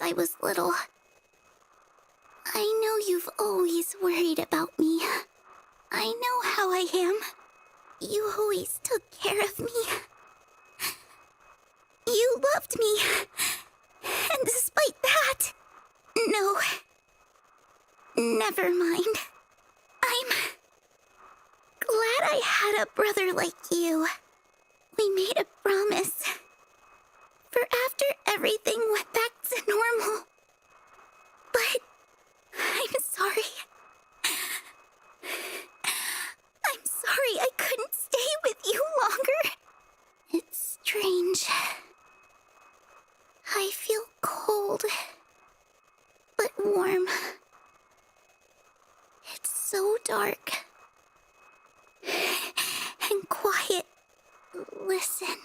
I was little. I know you've always worried about me. I know how I am. You always took care of me. You loved me. And despite that... No. Never mind. I'm glad I had a brother like you. We made a promise. For after everything went back to normal. But I'm sorry. I'm sorry I couldn't stay with you longer. It's strange. I feel cold, but warm. It's so dark and quiet. Listen.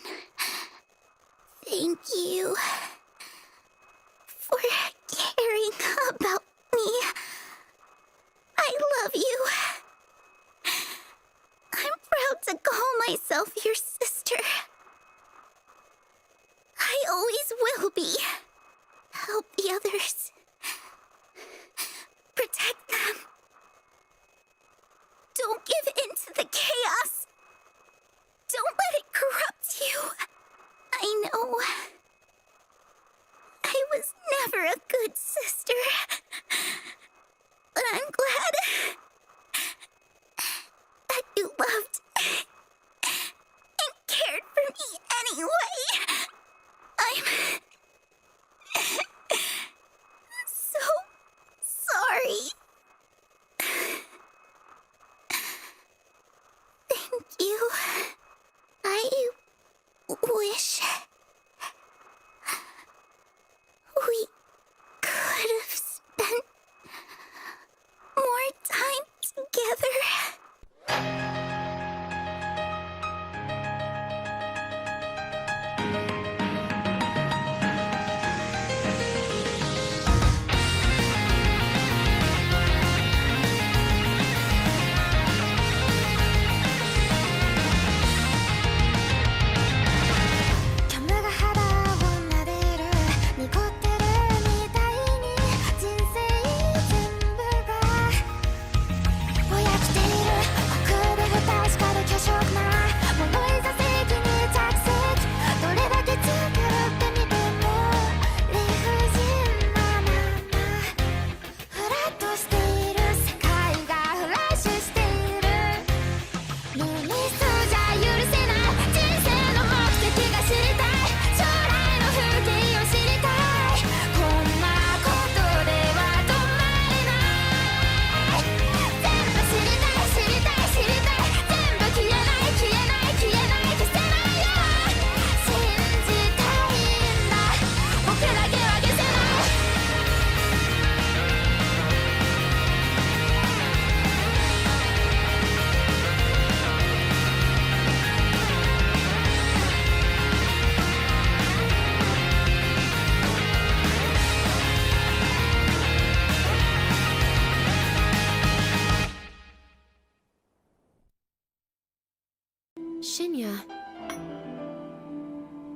Thank you for caring about me. I love you. I'm proud to call myself your sister. I always will be. Help the others. Protect them. Don't give in to the chaos. Don't let it corrupt you. I know. I was never a good sister. But I'm glad that you loved and cared for me anyway. I'm so sorry. Thank you. I wish we could have spent more time together.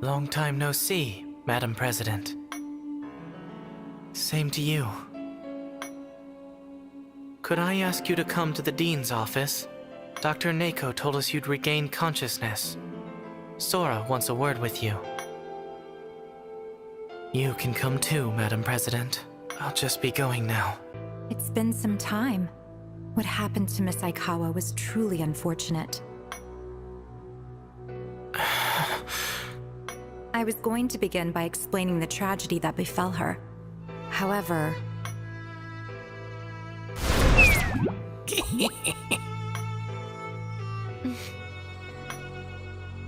Long time no see, Madam President. Same to you. Could I ask you to come to the Dean's office? Dr. Neko told us you'd regained consciousness. Sora wants a word with you. You can come too, Madam President. I'll just be going now. It's been some time. What happened to Miss Aikawa was truly unfortunate. I was going to begin by explaining the tragedy that befell her. However...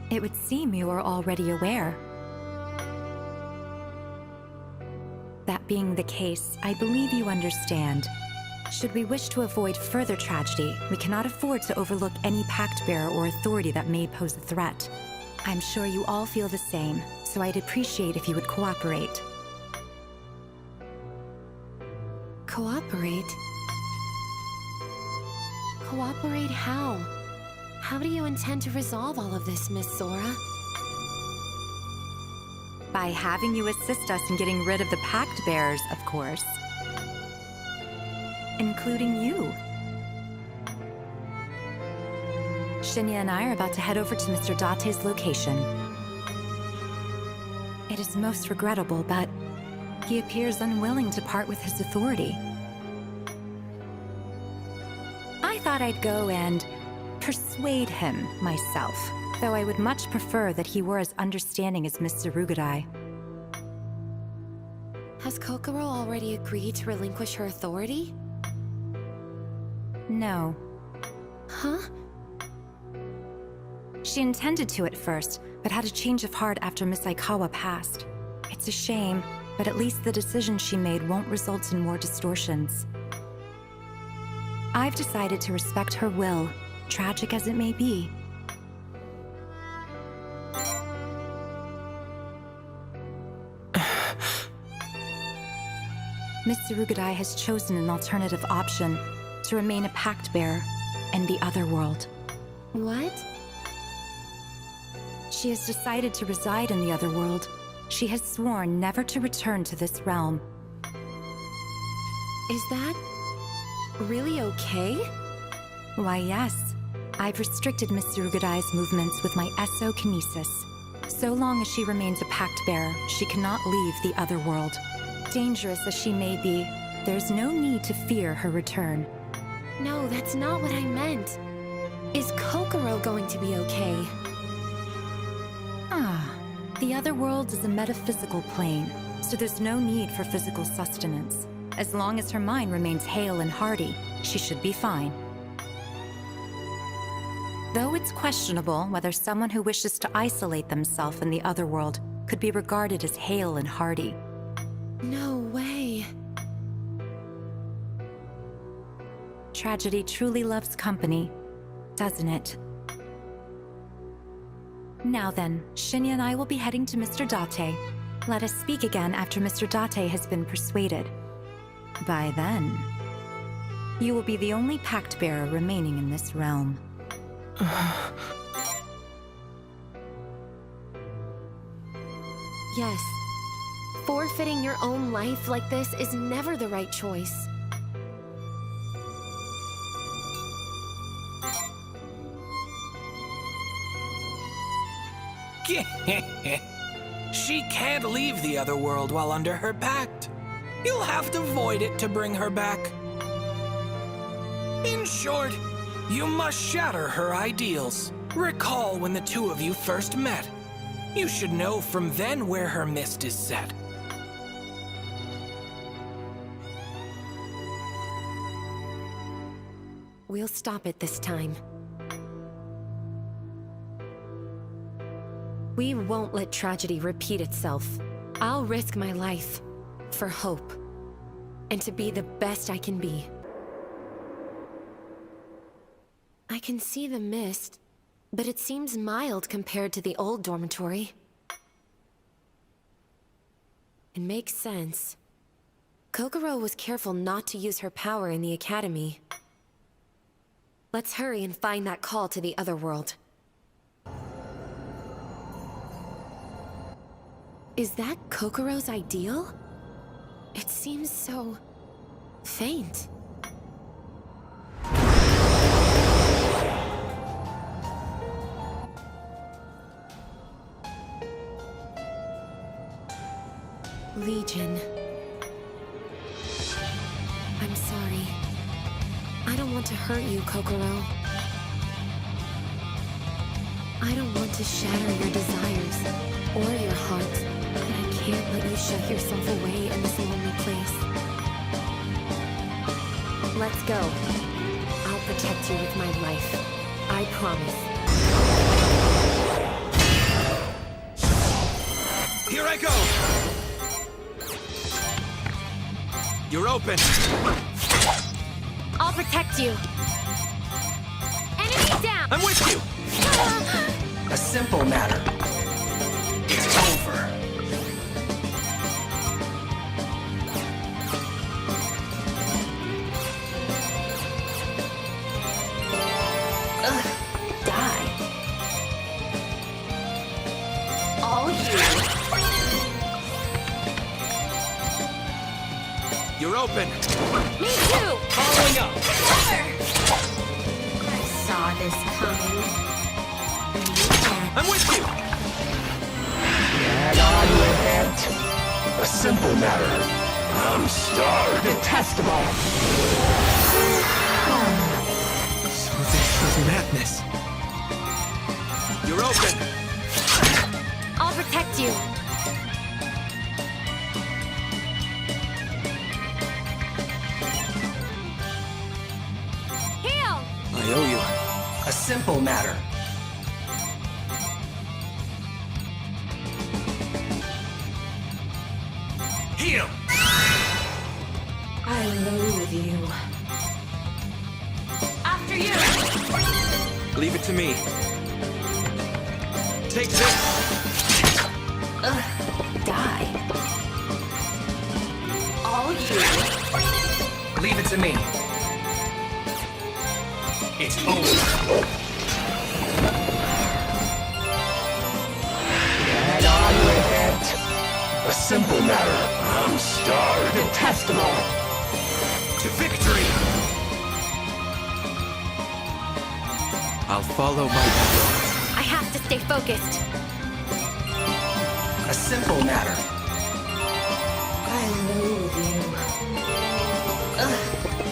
It would seem you are already aware. That being the case, I believe you understand. Should we wish to avoid further tragedy, we cannot afford to overlook any Pactbearer or authority that may pose a threat. I'm sure you all feel the same, so I'd appreciate if you would cooperate. Cooperate? Cooperate how? How do you intend to resolve all of this, Miss Sora? By having you assist us in getting rid of the Pactbearers, of course. Including you. Shinya and I are about to head over to Mr. Date's location. It is most regrettable, but he appears unwilling to part with his authority. I thought I'd go and persuade him myself, though I would much prefer that he were as understanding as Miss Tsurugadai. Has Kokoro already agreed to relinquish her authority? No. Huh? She intended to at first, but had a change of heart after Miss Aikawa passed. It's a shame, but at least the decision she made won't result in more distortions. I've decided to respect her will, tragic as it may be. Miss Tsurugadai has chosen an alternative option, to remain a Pactbearer in the other world. What? She has decided to reside in the other world. She has sworn never to return to this realm. Is that really okay? Why, yes. I've restricted Miss Tsurugadai's movements with my Esso-kinesis. So long as she remains a Pactbearer, she cannot leave the other world. Dangerous as she may be, there's no need to fear her return. No, that's not what I meant. Is Kokoro going to be okay? The other world is a metaphysical plane, so there's no need for physical sustenance. As long as her mind remains hale and hearty, she should be fine. Though it's questionable whether someone who wishes to isolate themselves in the other world could be regarded as hale and hearty. No way. Tragedy truly loves company, doesn't it? Now then, Shinya and I will be heading to Mr. Date. Let us speak again after Mr. Date has been persuaded. By then, you will be the only Pactbearer remaining in this realm. Yes. Forfeiting your own life like this is never the right choice. She can't leave the other world while under her pact. You'll have to void it to bring her back. In short, you must shatter her ideals. Recall when the two of you first met. You should know from then where her mist is set. We'll stop it this time. We won't let tragedy repeat itself. I'll risk my life for hope and to be the best I can be. I can see the mist, but it seems mild compared to the old dormitory. It makes sense. Kokoro was careful not to use her power in the academy. Let's hurry and find that call to the other world. Is that Kokoro's ideal? It seems so faint. Legion. I'm sorry. I don't want to hurt you, Kokoro. I don't want to shatter your desires or your heart, but I can't let you shut yourself away in this lonely place. Let's go. I'll protect you with my life. I promise. Here I go! You're open! I'll protect you. Enemy down! I'm with you! A simple matter. It's over. Die. All you. You're open. Me too! Following up. I saw this coming. I'm with you. Get on with it. A simple matter. I'm starved. Detestable. So this is madness. You're open. I'll protect you. Heal! I owe you. A simple matter. Heal! I loathe you. After you! Leave it to me. Take this! Die. All you. Leave it to me. It's over. Get on with it. A simple matter. I'm starved. Detestable. To victory! I'll follow my will. I have to stay focused. A simple matter. I loathe you.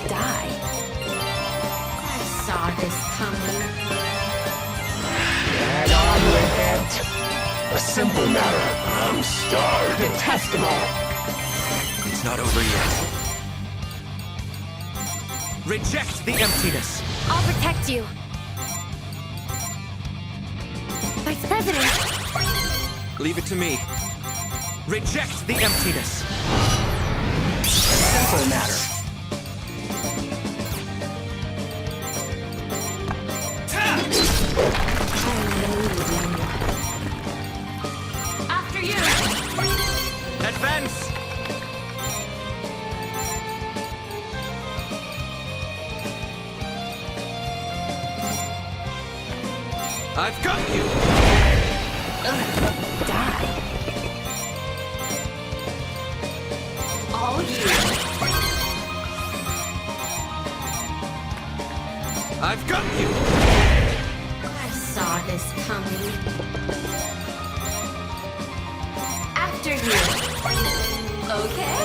Die. I saw this coming. Get on with it. A simple matter. I'm starved. Detestable. It's not over yet. Reject the emptiness. I'll protect you. Vice President! Leave it to me. Reject the emptiness. A simple matter. After you! Advance! I've got you! Die. All you. I've got you! I saw this coming. After you. Okay.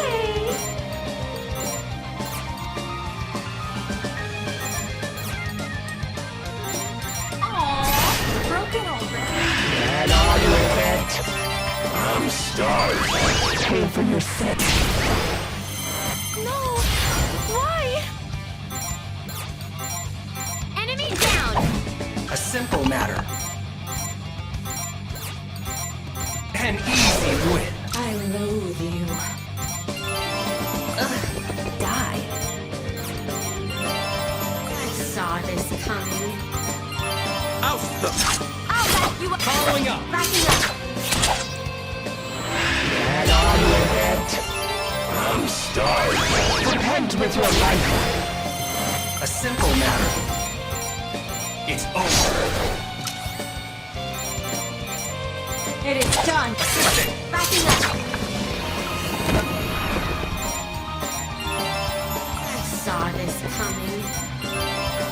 Aww, broken already. Get on with it. I'm starved. Pay for your sins. No! Why? Enemy down! A simple matter. An easy win. I loathe you. Die. I saw this coming. Oust them! I'll back you up! Following up! Backing up! Get on with it. I'm starved. Repent with your life. A simple matter. It's over. It is done! Assisting! Backing up! I saw this coming.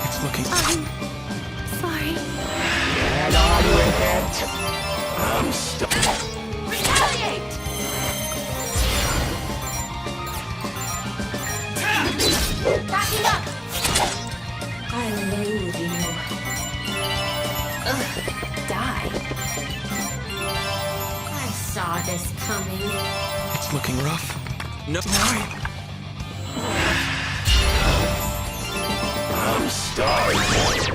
It's looking... Sorry. Get on with it. I'm starved. Retaliate! Backing up! I loathe you. Die. I saw this coming. It's looking rough. No. I'm starved.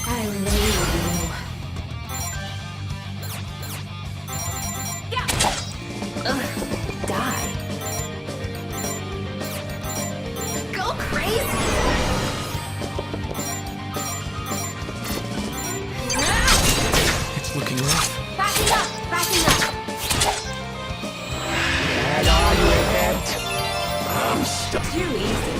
I loathe you. Yeah. Die. Go crazy. It's looking rough. Backing up. Backing up. Get on with it. I'm starved. Too easy.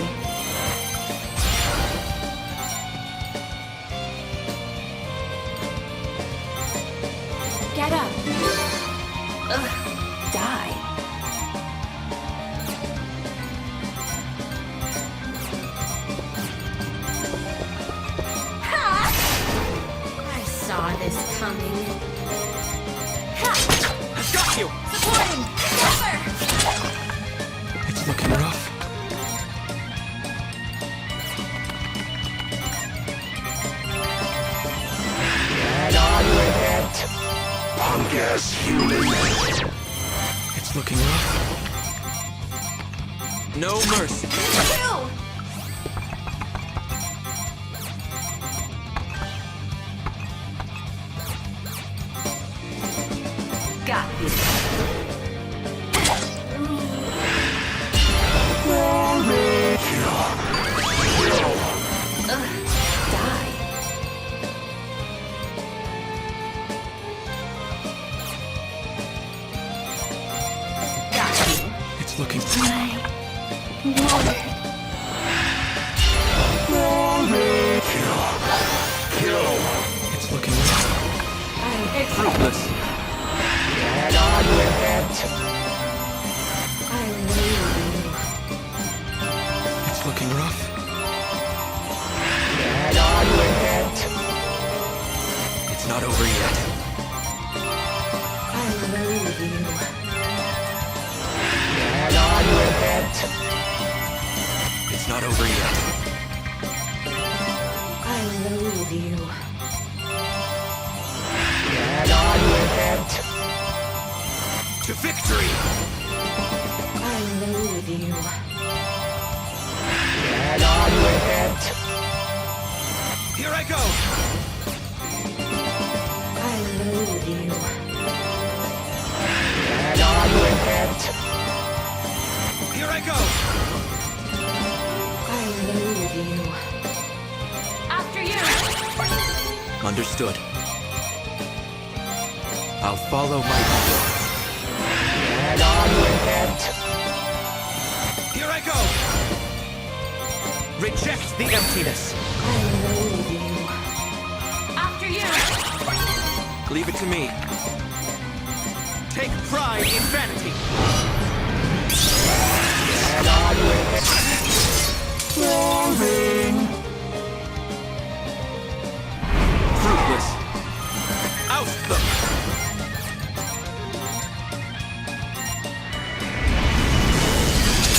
Get up. Die. saw this coming. I've got you! Supporting! Cover! It's looking rough. Get on with it! Punk-ass human! It's looking rough. No mercy. Two! Got you. Die. Got you. It's looking... It's looking rough. Fruitless. Get on with it! It's looking rough. Get on with it! It's not over yet. Get on with it! It's not over yet. Get on with it! To victory! Get on with it! Here I go! Get on with it! Here I go! After you! Understood. I'll follow my leader. Get on with it! Here I go! Reject the emptiness! After you! Leave it to me. Take pride in vanity! Get on with it! Fruitless! Oust them!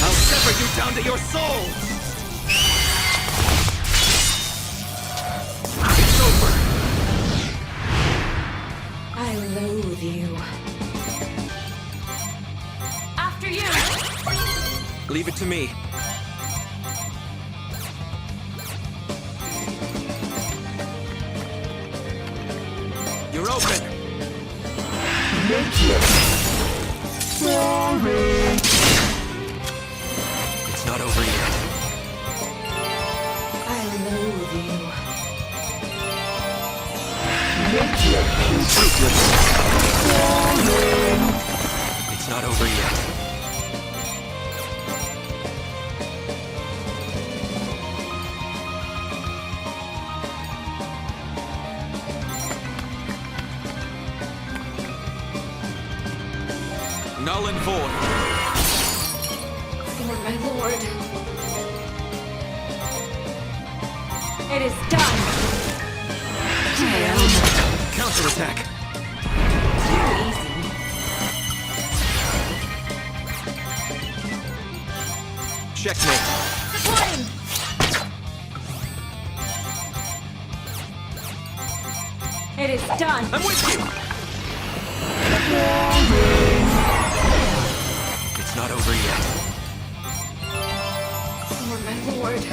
I'll sever you down to your soul! It's over! After you! Leave it to me. You're open! It's not over yet. Fruitless. It's not over yet. Null and void. For my lord. It is done. Counterattack. Too easy. Checkmate. Supporting! It is done. I'm with you! It's not over yet. For my lord.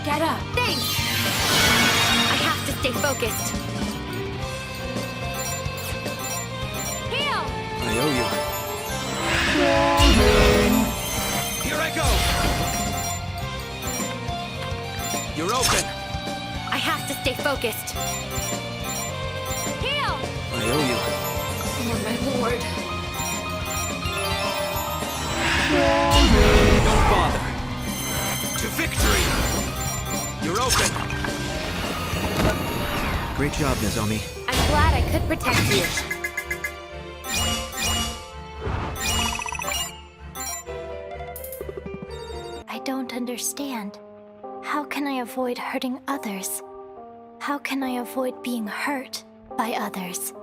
Get up! Thanks! I have to stay focused. Heal! I owe you. Here I go! You're open! I have to stay focused. Heal! I owe you. For my lord. Don't bother. To victory! You're open! Great job, Nozomi. I'm glad I could protect you. I don't understand. How can I avoid hurting others? How can I avoid being hurt by others?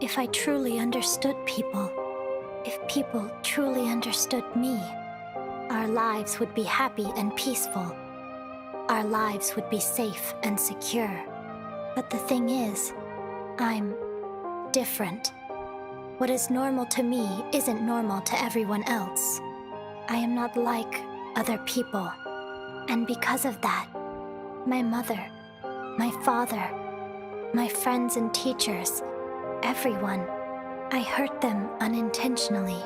If I truly understood people, if people truly understood me, our lives would be happy and peaceful. Our lives would be safe and secure. But the thing is, I'm different. What is normal to me isn't normal to everyone else. I am not like other people. And because of that, my mother, my father, my friends and teachers, everyone, I hurt them unintentionally.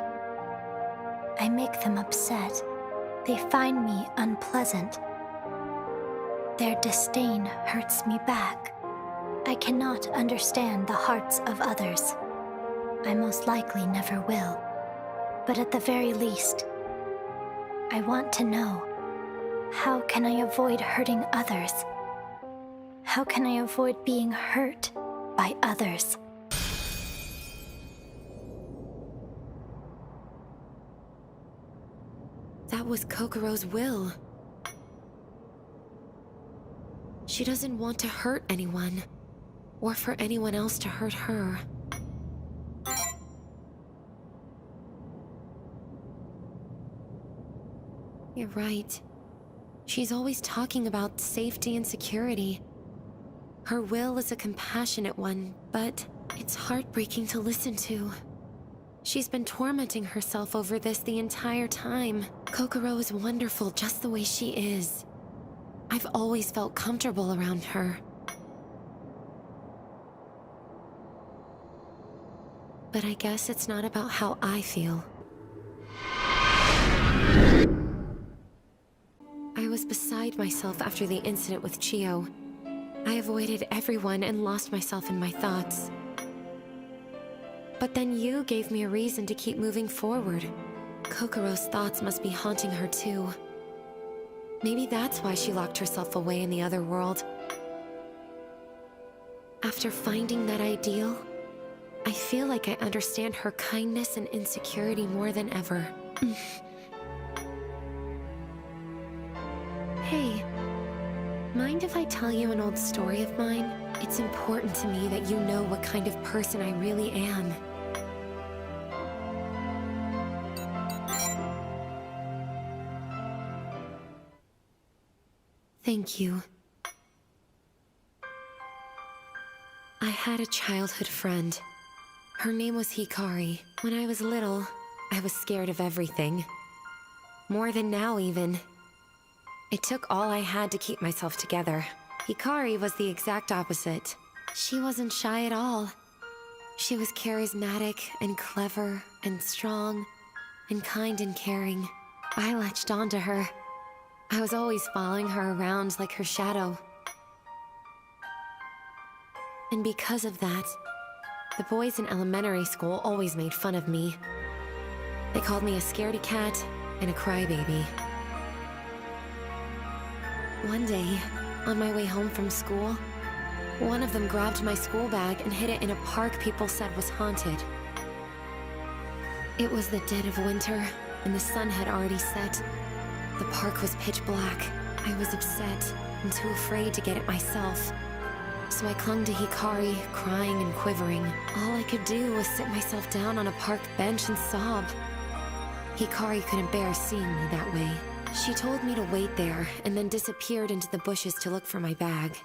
I make them upset. They find me unpleasant. Their disdain hurts me back. I cannot understand the hearts of others. I most likely never will. But at the very least, I want to know, how can I avoid hurting others? How can I avoid being hurt by others? That was Kokoro's will. She doesn't want to hurt anyone, or for anyone else to hurt her. You're right. She's always talking about safety and security. Her will is a compassionate one, but it's heartbreaking to listen to. She's been tormenting herself over this the entire time. Kokoro is wonderful just the way she is. I've always felt comfortable around her. But I guess it's not about how I feel. I was beside myself after the incident with Chio. I avoided everyone and lost myself in my thoughts. But then you gave me a reason to keep moving forward. Kokoro's thoughts must be haunting her too. Maybe that's why she locked herself away in the other world. After finding that ideal, I feel like I understand her kindness and insecurity more than ever. Hey, mind if I tell you an old story of mine? It's important to me that you know what kind of person I really am. Thank you. I had a childhood friend. Her name was Hikari. When I was little, I was scared of everything. More than now, even. It took all I had to keep myself together. Hikari was the exact opposite. She wasn't shy at all. She was charismatic and clever and strong and kind and caring. I latched onto her. I was always following her around like her shadow. And because of that, the boys in elementary school always made fun of me. They called me a scaredy cat and a crybaby. One day, on my way home from school, one of them grabbed my school bag and hid it in a park people said was haunted. It was the dead of winter, and the sun had already set. The park was pitch black. I was upset and too afraid to get it myself. So I clung to Hikari, crying and quivering. All I could do was sit myself down on a park bench and sob. Hikari couldn't bear seeing me that way. She told me to wait there, and then disappeared into the bushes to look for my bag.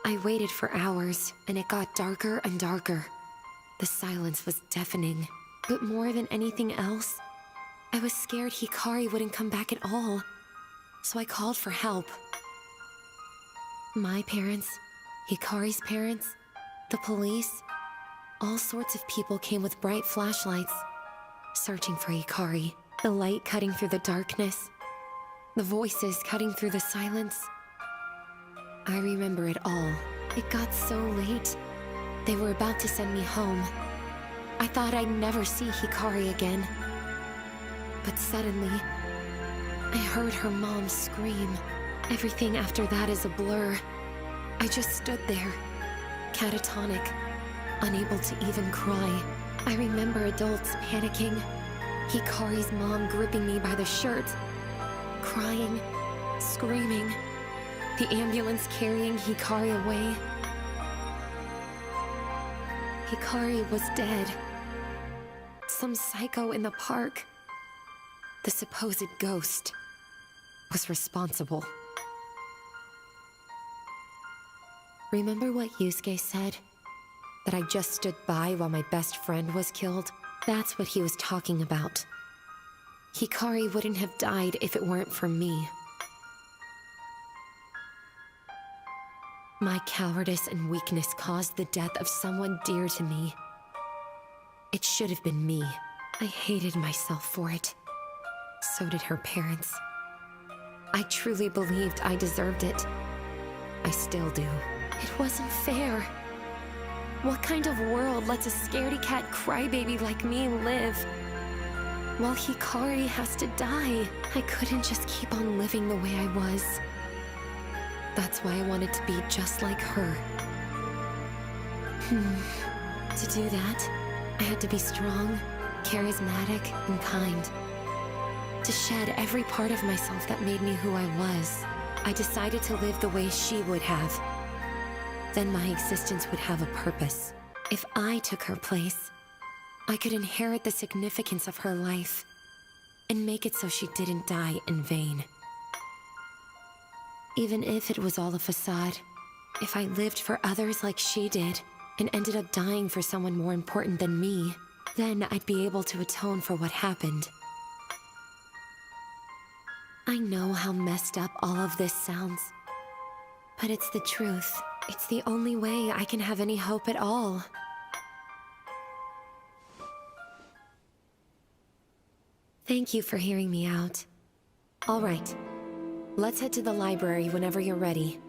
I waited for hours, and it got darker and darker. The silence was deafening. But more than anything else, I was scared Hikari wouldn't come back at all. So I called for help. My parents, Hikari's parents, the police, all sorts of people came with bright flashlights, searching for Hikari. The light cutting through the darkness, the voices cutting through the silence. I remember it all. It got so late. They were about to send me home. I thought I'd never see Hikari again. But suddenly, I heard her mom scream. Everything after that is a blur. I just stood there, catatonic, unable to even cry. I remember adults panicking, Hikari's mom gripping me by the shirt, crying, screaming, the ambulance carrying Hikari away. Hikari was dead. Some psycho in the park, the supposed ghost, was responsible. Remember what Yusuke said? That I just stood by while my best friend was killed? That's what he was talking about. Hikari wouldn't have died if it weren't for me. My cowardice and weakness caused the death of someone dear to me. It should have been me. I hated myself for it. So did her parents. I truly believed I deserved it. I still do. It wasn't fair. What kind of world lets a scaredy cat crybaby like me live? While Hikari has to die, I couldn't just keep on living the way I was. That's why I wanted to be just like her. To do that, I had to be strong, charismatic, and kind. To shed every part of myself that made me who I was. I decided to live the way she would have. Then my existence would have a purpose. If I took her place, I could inherit the significance of her life and make it so she didn't die in vain. Even if it was all a facade, if I lived for others like she did and ended up dying for someone more important than me, then I'd be able to atone for what happened. I know how messed up all of this sounds, but it's the truth. It's the only way I can have any hope at all. Thank you for hearing me out. All right, let's head to the library whenever you're ready.